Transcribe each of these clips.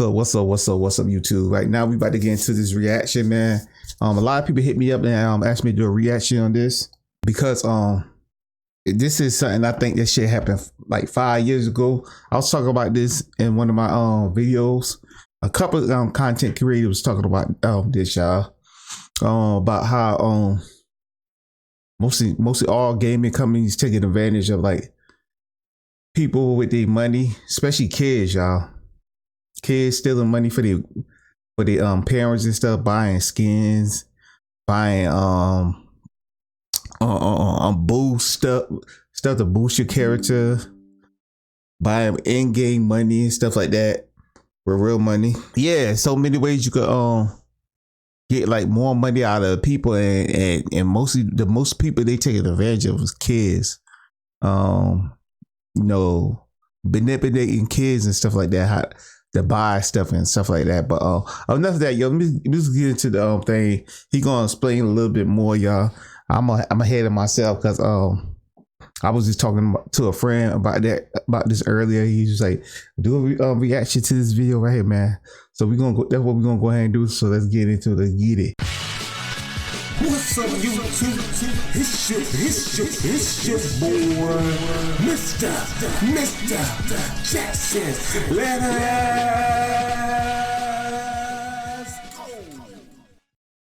What's up, YouTube? Right now, we about to get into this reaction, man. A lot of people hit me up and asked me to do a reaction on this because this is something I think this shit happened like 5 years ago. I was talking about this in one of my videos. A couple of content creators was talking about this, y'all. About how mostly all gaming companies taking advantage of like people with their money, especially kids, y'all. Kids stealing money for their parents and stuff, buying skins, buying boost stuff to boost your character, buying in-game money and stuff like that with real money. Yeah, so many ways you could get like more money out of people, and mostly the most people they taking advantage of is kids. You know, manipulating kids and stuff like that, how to buy stuff and stuff like that. But enough of that, yo. Let me just get into the thing. He gonna explain a little bit more, y'all. I'm ahead of myself because I was just talking to a friend about this earlier. He was like, do a reaction to this video right here, man. So we're gonna go. That's what we're gonna go ahead and do. So let's get into it. Let's get it. What's up, YouTube? It's your boy, Mr. Jackson. Let us go.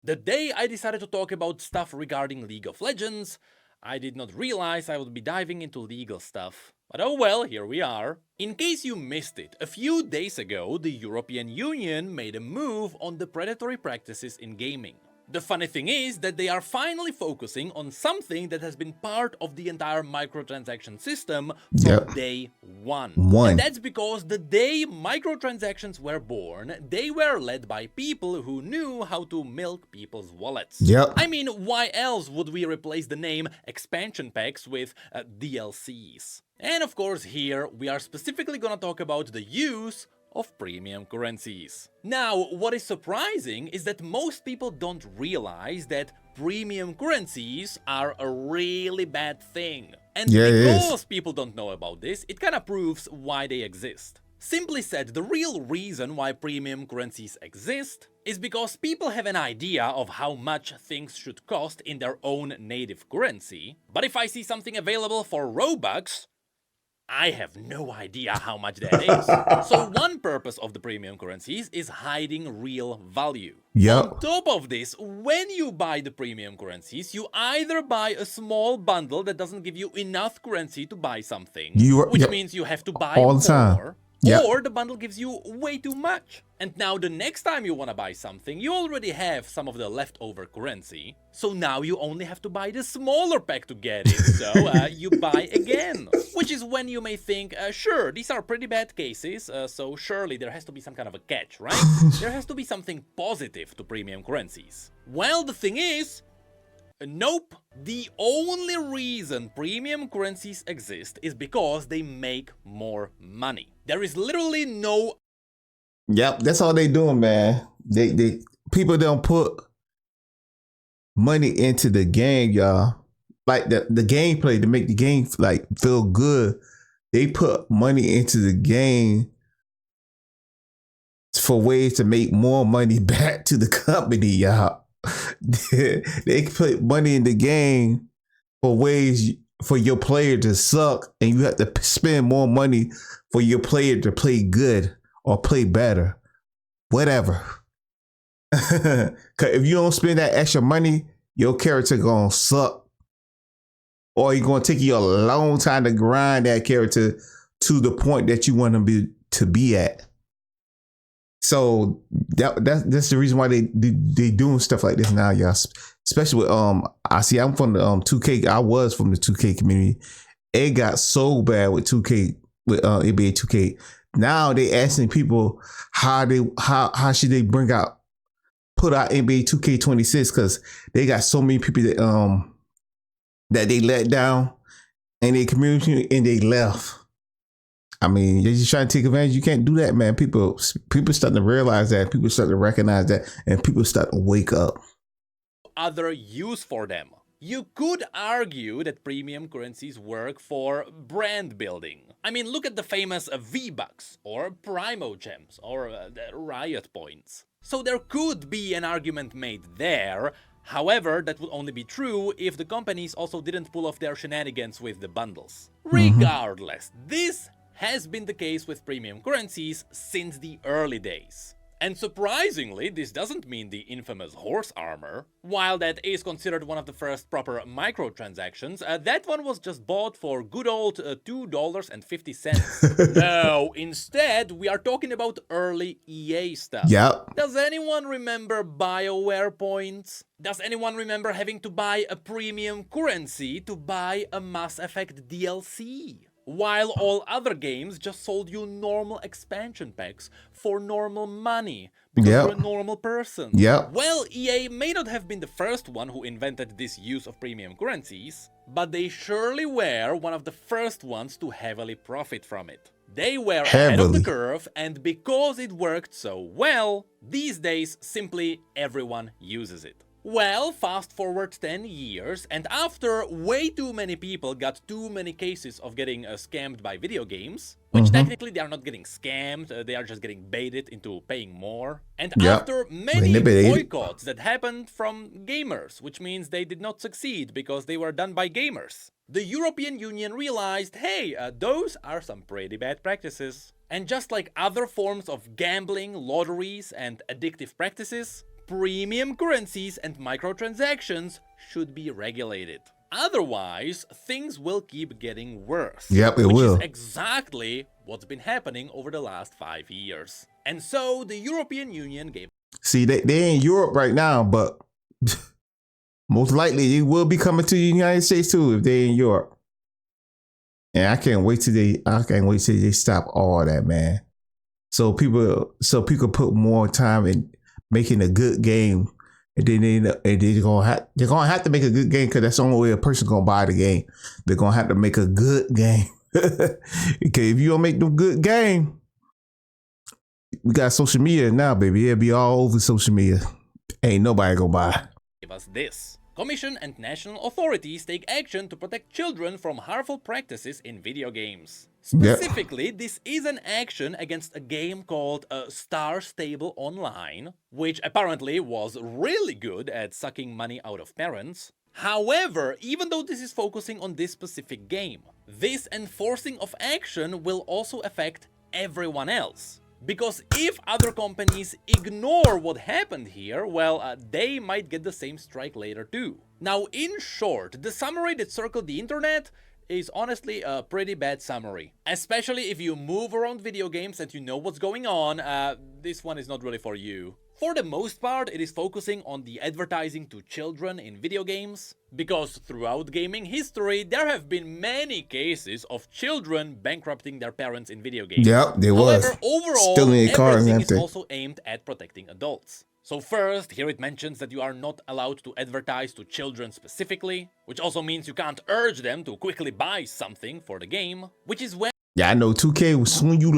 The day I decided to talk about stuff regarding League of Legends, I did not realize I would be diving into legal stuff. But oh well, here we are. In case you missed it, a few days ago, the European Union made a move on the predatory practices in gaming. The funny thing is that they are finally focusing on something that has been part of the entire microtransaction system from day one. And that's because the day microtransactions were born, they were led by people who knew how to milk people's wallets. I mean, why else would we replace the name expansion packs with DLCs? And of course here we are specifically gonna talk about the use of premium currencies. Now, what is surprising is that most people don't realize that premium currencies are a really bad thing. And because people don't know about this, it kinda proves why they exist. Simply said, the real reason why premium currencies exist is because people have an idea of how much things should cost in their own native currency, but if I see something available for Robux, I have no idea how much that is. So one purpose of the premium currencies is hiding real value. On top of this, when you buy the premium currencies, you either buy a small bundle that doesn't give you enough currency to buy something, which means you have to buy all the more, or the bundle gives you way too much. And now the next time you want to buy something, you already have some of the leftover currency, so now you only have to buy the smaller pack to get it, so you buy again. Which is when you may think, sure, these are pretty bad cases, so surely there has to be some kind of a catch, right? There has to be something positive to premium currencies. Well, the thing is, nope. The only reason premium currencies exist is because they make more money. There is literally no... That's all they doing, man. They people don't put money into the game, y'all. Like the gameplay to make the game like feel good. They put money into the game for ways to make more money back to the company, y'all. They put money in the game for ways for your player to suck, and you have to spend more money for your player to play good or play better, whatever. Cause if you don't spend that extra money, your character gonna suck, or you're gonna take you a long time to grind that character to the point that you want them to be at. So that's the reason why they doing stuff like this now, y'all. Especially with I'm from the 2K. I was from the 2K community. It got so bad with 2K, with NBA 2K. Now they asking people how should they put out NBA 2K26, because they got so many people that they let down in their community and they left. I mean, they're just trying to take advantage. You can't do that, man. People starting to realize that. People starting to recognize that, and people start to wake up. Other use for them. You could argue that premium currencies work for brand building. I mean, look at the famous V-Bucks, or Primo Gems, or the Riot Points. So there could be an argument made there. However, that would only be true if the companies also didn't pull off their shenanigans with the bundles. Regardless, this has been the case with premium currencies since the early days. And surprisingly, this doesn't mean the infamous horse armor. While that is considered one of the first proper microtransactions, that one was just bought for good old $2.50. No, instead, we are talking about early EA stuff. Yep. Does anyone remember BioWare points? Does anyone remember having to buy a premium currency to buy a Mass Effect DLC? While all other games just sold you normal expansion packs for normal money because you're a normal person. Well, EA may not have been the first one who invented this use of premium currencies, but they surely were one of the first ones to heavily profit from it. They were ahead of the curve, and because it worked so well, these days simply everyone uses it. Well, fast forward 10 years, and after way too many people got too many cases of getting scammed by video games, which technically they are not getting scammed, they are just getting baited into paying more. And after many boycotts that happened from gamers, which means they did not succeed because they were done by gamers, the European Union realized, hey, those are some pretty bad practices. And just like other forms of gambling, lotteries, and addictive practices, premium currencies and microtransactions should be regulated. Otherwise, things will keep getting worse. Yep, it will. Which is exactly what's been happening over the last 5 years. And so the European Union gave... See, they in Europe right now, but most likely they will be coming to the United States too if they in Europe. And I can't wait till they stop all that, man. So people put more time in making a good game, and then they're gonna have to make a good game because that's the only way a person's gonna buy the game. They're gonna have to make a good game. Okay, if you don't make no good game, we got social media now, baby. It'll be all over social media. Ain't nobody gonna buy. Give us this. Commission and national authorities take action to protect children from harmful practices in video games. Specifically, this is an action against a game called Star Stable Online, which apparently was really good at sucking money out of parents. However, even though this is focusing on this specific game, this enforcing of action will also affect everyone else. Because if other companies ignore what happened here, well, they might get the same strike later too. Now, in short, the summary that circled the internet is honestly a pretty bad summary. Especially if you move around video games and you know what's going on, this one is not really for you. For the most part, it is focusing on the advertising to children in video games, because throughout gaming history, there have been many cases of children bankrupting their parents in video games. Yep, there was. However, overall, everything is also aimed at protecting adults. So first, here it mentions that you are not allowed to advertise to children specifically, which also means you can't urge them to quickly buy something for the game, which is when... Yeah, I know 2K, soon you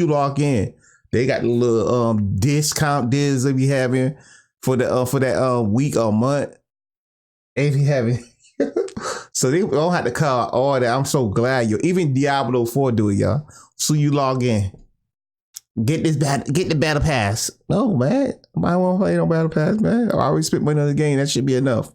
log in, they got the little discount deals they be having for that week or month. If you having so they don't have to call all that. I'm so glad even Diablo 4 do it, y'all. So you log in. Get the battle pass. No, man. I won't play no battle pass, man. I already spent money on the game. That should be enough.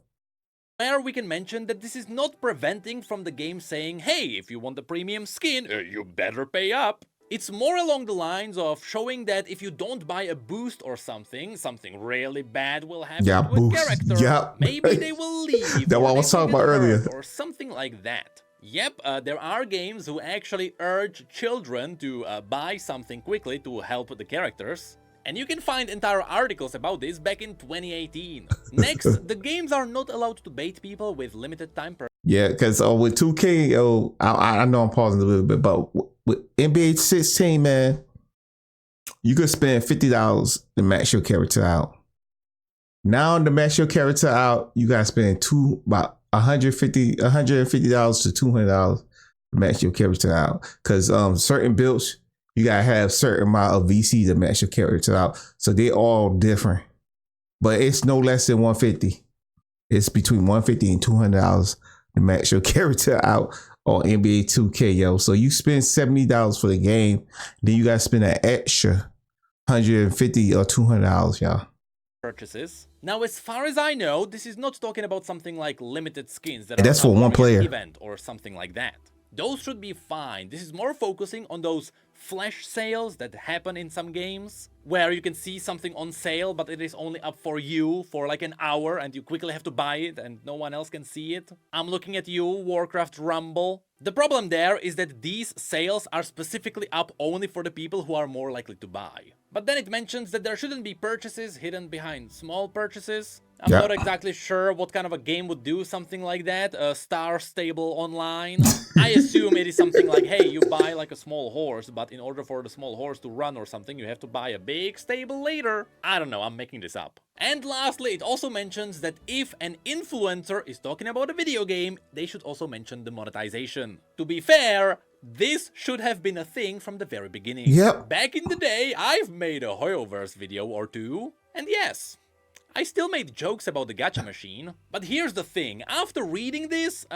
Where we can mention that this is not preventing from the game saying, hey, if you want the premium skin, you better pay up. It's more along the lines of showing that if you don't buy a boost or something really bad will happen to a character. Maybe they will leave. That's what I was talking about earlier. Or something like that. Yep, there are games who actually urge children to buy something quickly to help the characters. And you can find entire articles about this back in 2018. Next, the games are not allowed to bait people with limited time per... Yeah, because with 2K, I know I'm pausing a little bit, but with NBA 16, man, you could spend $50 to max your character out. Now to max your character out, you gotta spend about $150 to $200 to max your character out. Because certain builds, you gotta have certain amount of VC to max your character out. So they're all different. But it's no less than $150. It's between $150 and $200 to max your character out on NBA 2K, yo. So you spend $70 for the game, then you gotta spend an extra $150 or $200, y'all. Purchases. Now, as far as I know, this is not talking about something like limited skins that And that's for one player event or something like that. Those should be fine. This is more focusing on those flash sales that happen in some games, where you can see something on sale, but it is only up for you for like an hour and you quickly have to buy it and no one else can see it. I'm looking at you, Warcraft Rumble. The problem there is that these sales are specifically up only for the people who are more likely to buy. But then it mentions that there shouldn't be purchases hidden behind small purchases. I'm not exactly sure what kind of a game would do something like that, a Star Stable Online. I assume it is something like, hey, you buy like a small horse, but in order for the small horse to run or something, you have to buy a big stable later. I don't know, I'm making this up. And lastly, it also mentions that if an influencer is talking about a video game, they should also mention the monetization. To be fair, this should have been a thing from the very beginning. Yep. Back in the day, I've made a Hoyoverse video or two, and yes, I still made jokes about the gacha machine. But here's the thing, after reading this,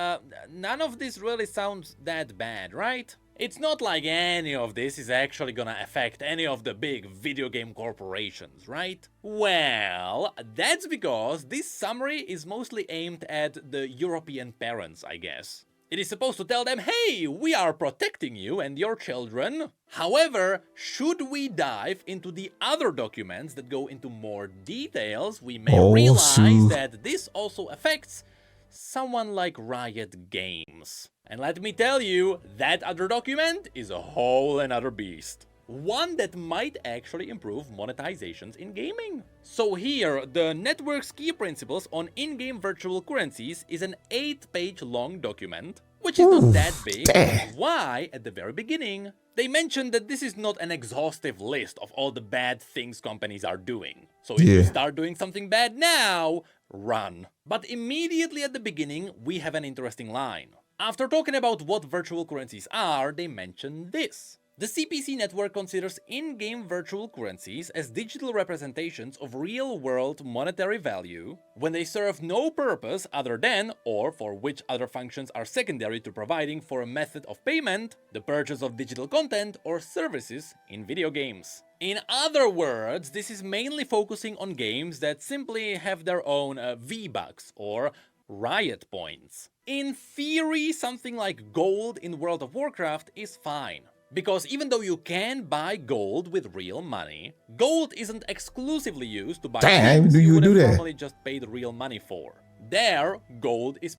none of this really sounds that bad, right? It's not like any of this is actually gonna affect any of the big video game corporations, right? Well, that's because this summary is mostly aimed at the European parents, I guess. It is supposed to tell them, hey, we are protecting you and your children. However, should we dive into the other documents that go into more details, we may realize that this also affects someone like Riot Games. And let me tell you, that other document is a whole another beast. One that might actually improve monetizations in gaming. So here, the network's key principles on in-game virtual currencies is an 8-page long document, which is not that big. Why, at the very beginning, they mentioned that this is not an exhaustive list of all the bad things companies are doing. So if you start doing something bad now, run. But immediately at the beginning, we have an interesting line. After talking about what virtual currencies are, they mention this. The CPC network considers in-game virtual currencies as digital representations of real-world monetary value when they serve no purpose other than, or for which other functions are secondary to providing for a method of payment, the purchase of digital content or services in video games. In other words, this is mainly focusing on games that simply have their own V-Bucks or Riot points. In theory, something like gold in World of Warcraft is fine. Because even though you can buy gold with real money, gold isn't exclusively used to buy things you would have normally just paid real money for. There, gold is...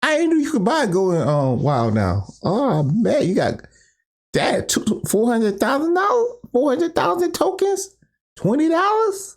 I didn't know you could buy gold in WoW now. Oh man, you got that $400,000? 400,000 tokens? $20?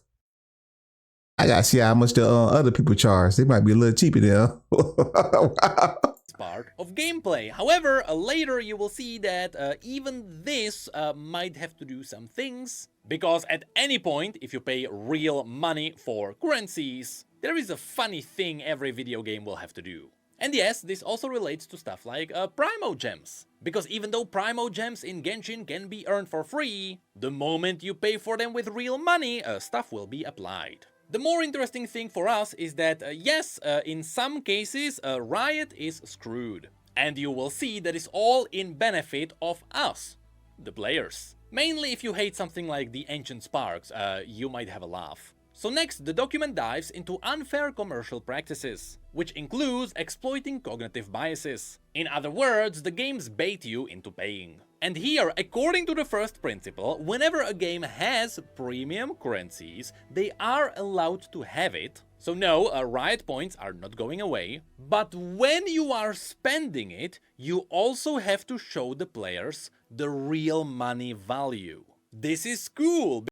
I gotta see how much the other people charge. They might be a little cheaper there. Wow. Part of gameplay. However, later you will see that even this might have to do some things, because at any point, if you pay real money for currencies, there is a funny thing every video game will have to do. And yes, this also relates to stuff like Primo Gems. Because even though Primo Gems in Genshin can be earned for free, the moment you pay for them with real money, stuff will be applied. The more interesting thing for us is that, yes, in some cases, Riot is screwed. And you will see that it's all in benefit of us, the players. Mainly if you hate something like the Ancient Sparks, you might have a laugh. So next, the document dives into unfair commercial practices, which includes exploiting cognitive biases. In other words, the games bait you into paying. And here, according to the first principle, whenever a game has premium currencies, they are allowed to have it. So no, Riot points are not going away. But when you are spending it, you also have to show the players the real money value. This is cool.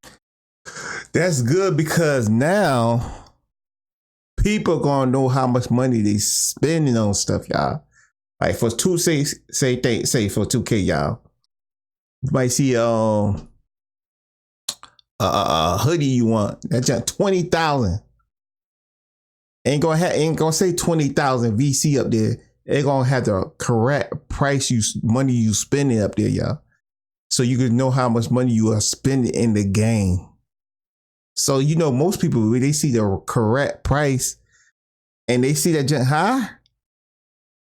That's good, because now people gonna know how much money they spending on stuff, y'all. Like for say for 2K, y'all. You might see a hoodie you want. That's just 20,000. Ain't gonna say 20,000 VC up there. Ain't gonna have the correct price money you spending up there, y'all. So you can know how much money you are spending in the game. So, you know, most people, when they see the correct price, and they see that junk high,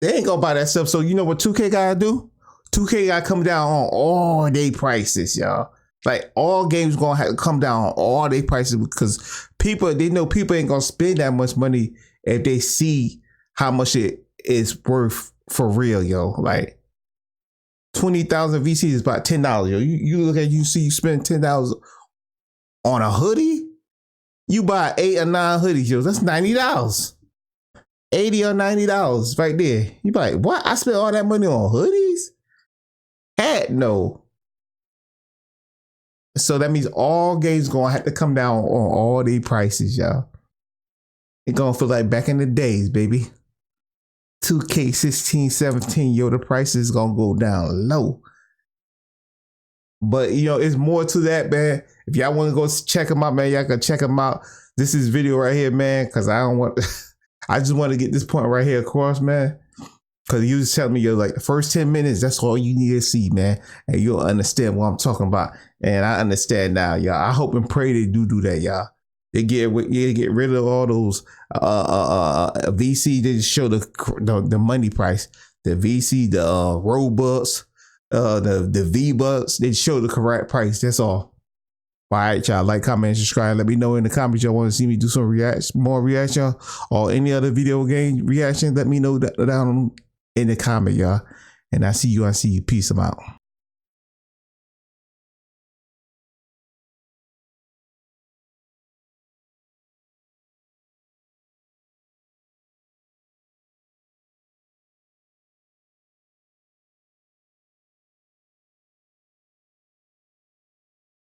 they ain't gonna buy that stuff. So you know what 2K gotta do? 2K gotta come down on all their prices, y'all. Like all games gonna have to come down on all their prices because they know people ain't gonna spend that much money if they see how much it is worth for real, yo. Like 20,000 VC is about $10, yo. You look at you spend $10 on a hoodie, you buy 8 or 9 hoodies, yo. That's $90. $80 or $90 right there. You be like, what? I spent all that money on hoodies? Heck no. So that means all games gonna have to come down on all these prices, y'all. It gonna feel like back in the days, baby. 2K16, 17, yo, the prices gonna go down low. But you know, it's more to that, man. If y'all want to go check them out, man, y'all can check them out. This is video right here, man, because I don't want. I just want to get this point right here across, man. Because you just tell me, yo, like the first 10 minutes, that's all you need to see, man. And you'll understand what I'm talking about. And I understand now, y'all. I hope and pray they do that, y'all. They get rid of all those VC. They just show the money price, the VC, the Robux, the V-Bucks. They show the correct price. That's all. All right, y'all. Like, comment, subscribe. Let me know in the comments y'all want to see me do some more reaction or any other video game reaction. Let me know down in the comment, y'all. And I see you. Peace. I'm out.